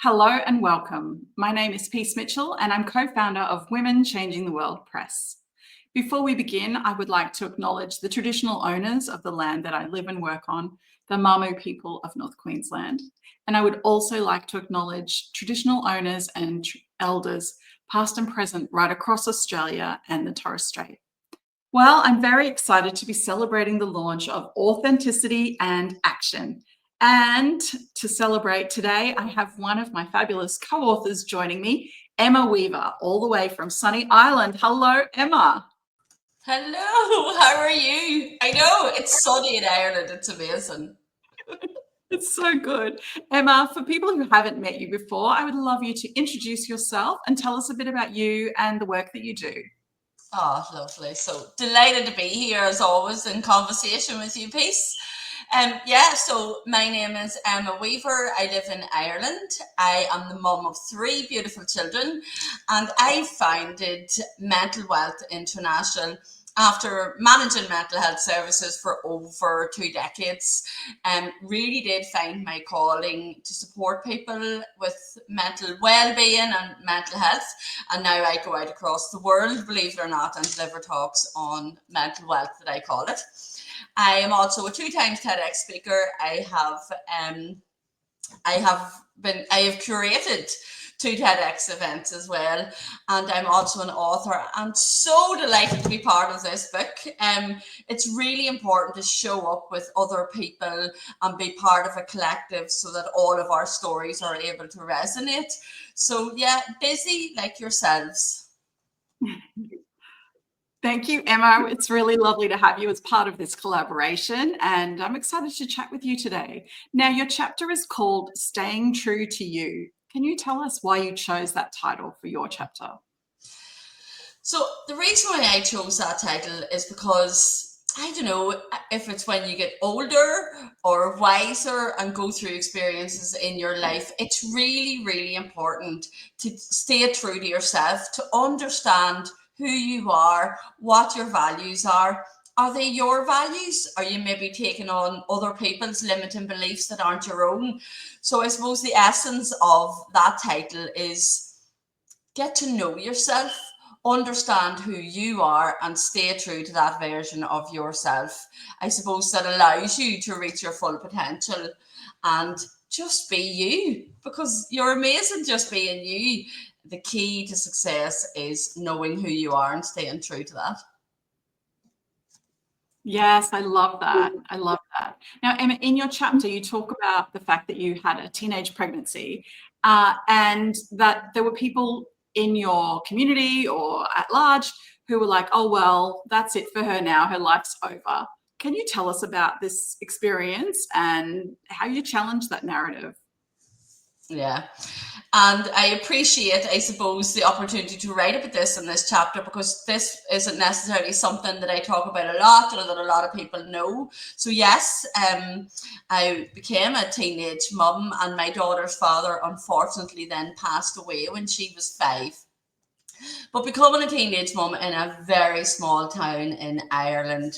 Hello and welcome. My name is Peace Mitchell and I'm co-founder of Women Changing the World Press. Before we begin, I would like to acknowledge the traditional owners of the land that I live and work on, the Mamu people of North Queensland. And I would also like to acknowledge traditional owners and elders, past and present, right across Australia and the Torres Strait. Well, I'm very excited to be celebrating the launch of Authenticity and Action. And to celebrate today, I have one of my fabulous co-authors joining me, Emma Weaver, all the way from Sunny Island. Hello, Emma. Hello, how are you? I know it's sunny in Ireland, it's amazing. It's so good. Emma, for people who haven't met you before, I would love you to introduce yourself and tell us a bit about you and the work that you do. Oh, lovely. So delighted to be here as always in conversation with you, Peace. So my name is Emma Weaver. I live in Ireland. I am the mum of three beautiful children, and I founded Mental Wealth International after managing mental health services for over 2 decades. Really did find my calling to support people with mental well-being and mental health, and now I go out across the world, believe it or not, and deliver talks on mental wealth, that I call it. I am also a 2 times TEDx speaker. I have curated 2 TEDx events as well, and I'm also an author. I'm so delighted to be part of this book. It's really important to show up with other people and be part of a collective so that all of our stories are able to resonate. So yeah, busy like yourselves. Thank you, Emma. It's really lovely to have you as part of this collaboration, and I'm excited to chat with you today. Now, your chapter is called Staying True to You. Can you tell us why you chose that title for your chapter? So the reason why I chose that title is because I don't know if it's when you get older or wiser and go through experiences in your life, it's really, really important to stay true to yourself, to understand who you are, what your values are. Are they your values? Are you maybe taking on other people's limiting beliefs that aren't your own? So I suppose the essence of that title is get to know yourself, understand who you are, and stay true to that version of yourself. I suppose that allows you to reach your full potential and just be you, because you're amazing just being you. The key to success is knowing who you are and staying true to that. Yes, I love that. I love that. Now, Emma, in your chapter, you talk about the fact that you had a teenage pregnancy and that there were people in your community or at large who were like, oh, well, that's it for her now. Her life's over. Can you tell us about this experience and how you challenge that narrative? Yeah. And I appreciate, I suppose, the opportunity to write about this in this chapter, because this isn't necessarily something that I talk about a lot or that a lot of people know. So yes, I became a teenage mum, and my daughter's father unfortunately then passed away when she was 5. But becoming a teenage mum in a very small town in Ireland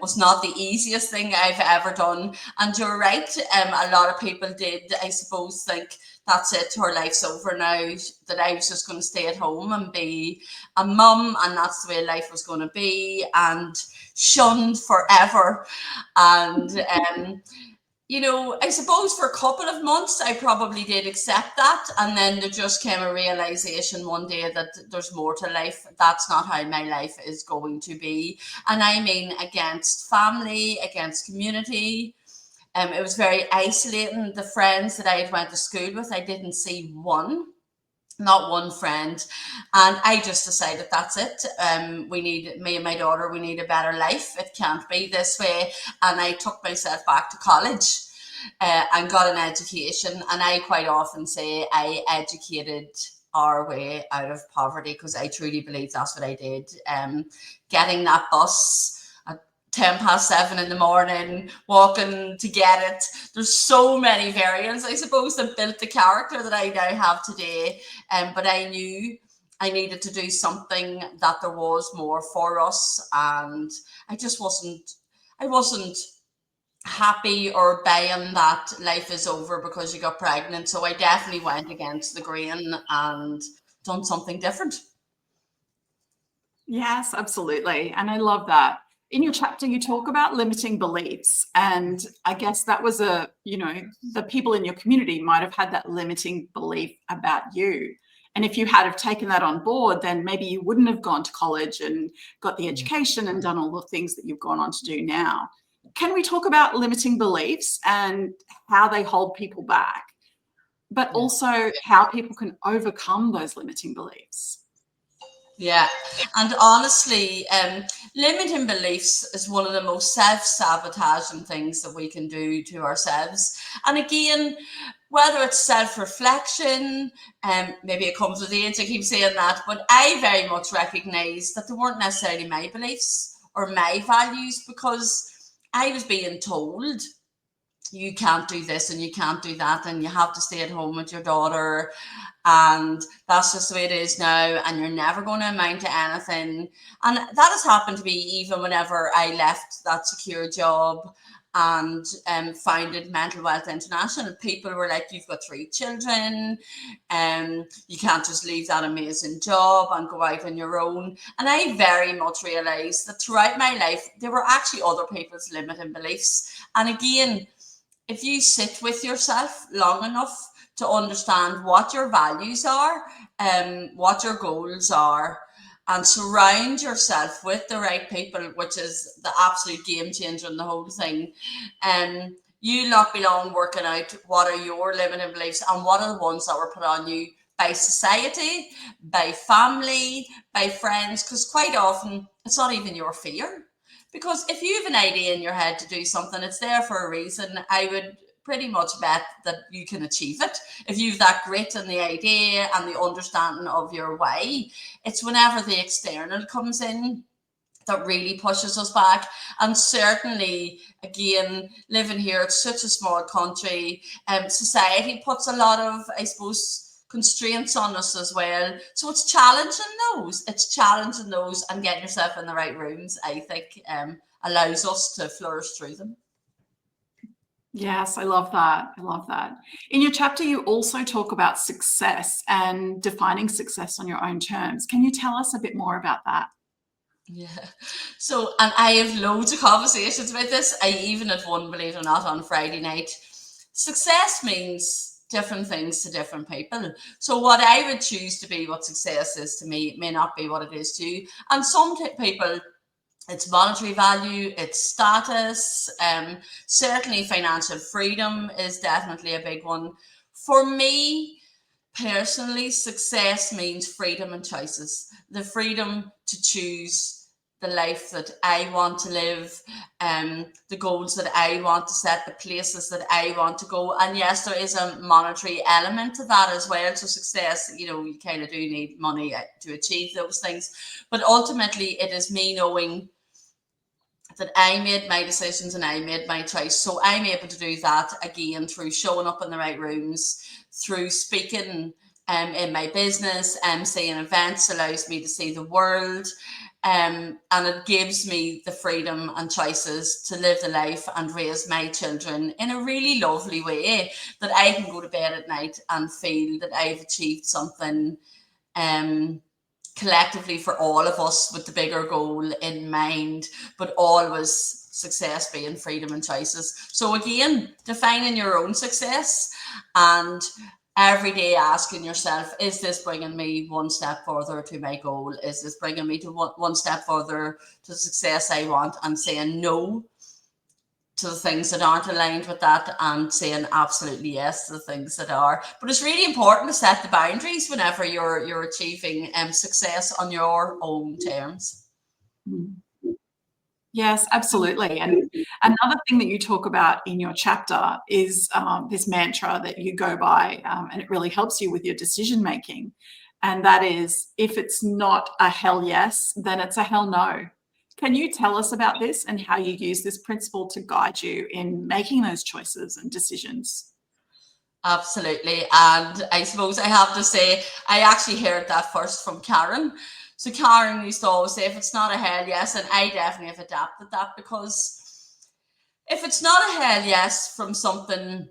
was not the easiest thing I've ever done. And you're right, a lot of people did, I suppose, think that's it, her life's over now, that I was just going to stay at home and be a mum, and that's the way life was going to be, and shunned forever. And I suppose for a couple of months, I probably did accept that. And then there just came a realization one day that there's more to life. That's not how my life is going to be. And I mean, against family, against community. It was very isolating. The friends that I had went to school with, I didn't see one. Not one friend. And I just decided that's it. We need, me and my daughter, we need a better life. It can't be this way. And I took myself back to college and got an education. And I quite often say I educated our way out of poverty, because I truly believe that's what I did. Getting that bus at 7:10 in the morning, walking to get it. There's so many variants, I suppose, that built the character that I now have today. But I knew I needed to do something, that there was more for us, and I just wasn't happy or buying that life is over because you got pregnant. So I definitely went against the grain and done something different. Yes, absolutely. And I love that. In your chapter, you talk about limiting beliefs. And I guess that was the people in your community might have had that limiting belief about you. And if you had have taken that on board, then maybe you wouldn't have gone to college and got the education and done all the things that you've gone on to do now. Can we talk about limiting beliefs and how they hold people back, but also how people can overcome those limiting beliefs? Yeah, and honestly, limiting beliefs is one of the most self-sabotaging things that we can do to ourselves. And again, whether it's self-reflection, maybe it comes with age, I keep saying that, but I very much recognize that they weren't necessarily my beliefs or my values, because I was being told you can't do this and you can't do that and you have to stay at home with your daughter and that's just the way it is now and you're never going to amount to anything. And that has happened to me even whenever I left that secure job and founded Mental Wealth International. People were like, you've got 3 children, you can't just leave that amazing job and go out on your own. And I very much realized that throughout my life there were actually other people's limiting beliefs. And again, if you sit with yourself long enough to understand what your values are, what your goals are, and surround yourself with the right people, which is the absolute game changer in the whole thing, you'll not be long working out what are your limiting beliefs and what are the ones that were put on you by society, by family, by friends, because quite often it's not even your fear. Because if you have an idea in your head to do something, it's there for a reason. I would pretty much bet that you can achieve it. If you've that grit and the idea and the understanding of your why, it's whenever the external comes in that really pushes us back. And certainly, again, living here, it's such a small country, society puts a lot of, I suppose, constraints on us as well. So it's challenging those. It's challenging those and getting yourself in the right rooms, I think, allows us to flourish through them. Yes, I love that. I love that. In your chapter, you also talk about success and defining success on your own terms. Can you tell us a bit more about that? Yeah. So, and I have loads of conversations about this. I even had one, believe it or not, on Friday night. Success means different things to different people. So what I would choose to be what success is to me may not be what it is to you. And some people, it's monetary value, it's status, certainly financial freedom is definitely a big one. For me, personally, success means freedom and choices. The freedom to choose the life that I want to live, the goals that I want to set, the places that I want to go. And yes, there is a monetary element to that as well. So success, you kind of do need money to achieve those things. But ultimately, it is me knowing that I made my decisions and I made my choice. So I'm able to do that again through showing up in the right rooms, through speaking in my business, seeing events allows me to see the world. And it gives me the freedom and choices to live the life and raise my children in a really lovely way that I can go to bed at night and feel that I've achieved something collectively for all of us with the bigger goal in mind, but always success being freedom and choices. So again, defining your own success and every day asking yourself, is this bringing me one step further to my goal? Is this bringing me to one step further to the success I want? And saying no to the things that aren't aligned with that and saying absolutely yes to the things that are. But it's really important to set the boundaries whenever you're achieving success on your own terms. Yes, absolutely. And another thing that you talk about in your chapter is this mantra that you go by, and it really helps you with your decision making. And that is, if it's not a hell yes, then it's a hell no. Can you tell us about this and how you use this principle to guide you in making those choices and decisions? Absolutely. And I suppose I have to say, I actually heard that first from Karen. So Karen used to always say, if it's not a hell yes, and I definitely have adapted that because if it's not a hell yes from something,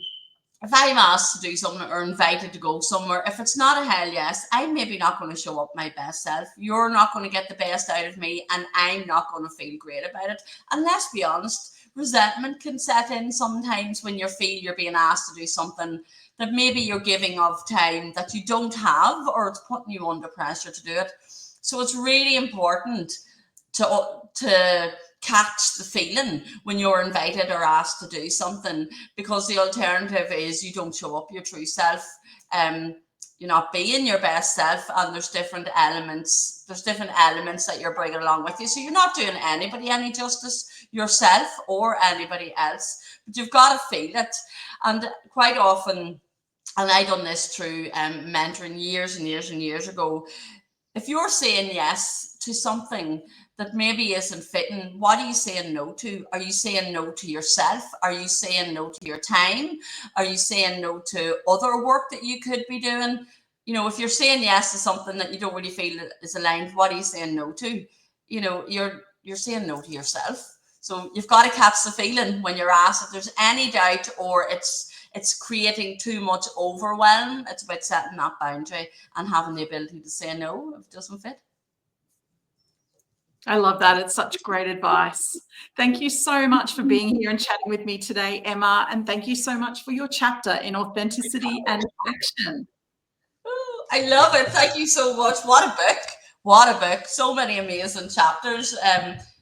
if I'm asked to do something or invited to go somewhere, if it's not a hell yes, I'm maybe not going to show up my best self. You're not going to get the best out of me, and I'm not going to feel great about it. And let's be honest, resentment can set in sometimes when you feel you're being asked to do something that maybe you're giving of time that you don't have, or it's putting you under pressure to do it. So it's really important to catch the feeling when you're invited or asked to do something, because the alternative is you don't show up your true self. You're not being your best self, and there's different elements that you're bringing along with you, so you're not doing anybody any justice, yourself or anybody else. But you've got to feel it. And quite often, and I done this through mentoring years and years and years ago, if you're saying yes to something that maybe isn't fitting, what are you saying no to? Are you saying no to yourself? Are you saying no to your time? Are you saying no to other work that you could be doing? You know, if you're saying yes to something that you don't really feel is aligned, what are you saying no to? You know, you're saying no to yourself. So you've got to catch the feeling when you're asked. If there's any doubt or it's creating too much overwhelm, it's about setting that boundary and having the ability to say no if it doesn't fit. I love that. It's such great advice. Thank you so much for being here and chatting with me today, Emma. And thank you so much for your chapter in Authenticity and Action. Ooh, I love it. Thank you so much. What a book. What a book. So many amazing chapters.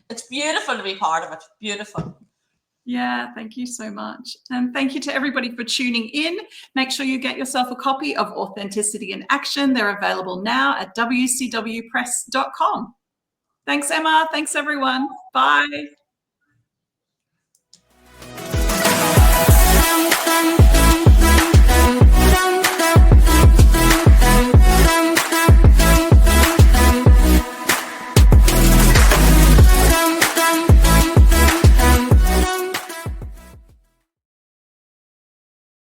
It's beautiful to be part of it. Beautiful. Yeah, thank you so much. And thank you to everybody for tuning in. Make sure you get yourself a copy of Authenticity in Action. They're available now at wcwpress.com. Thanks, Emma. Thanks, everyone. Bye.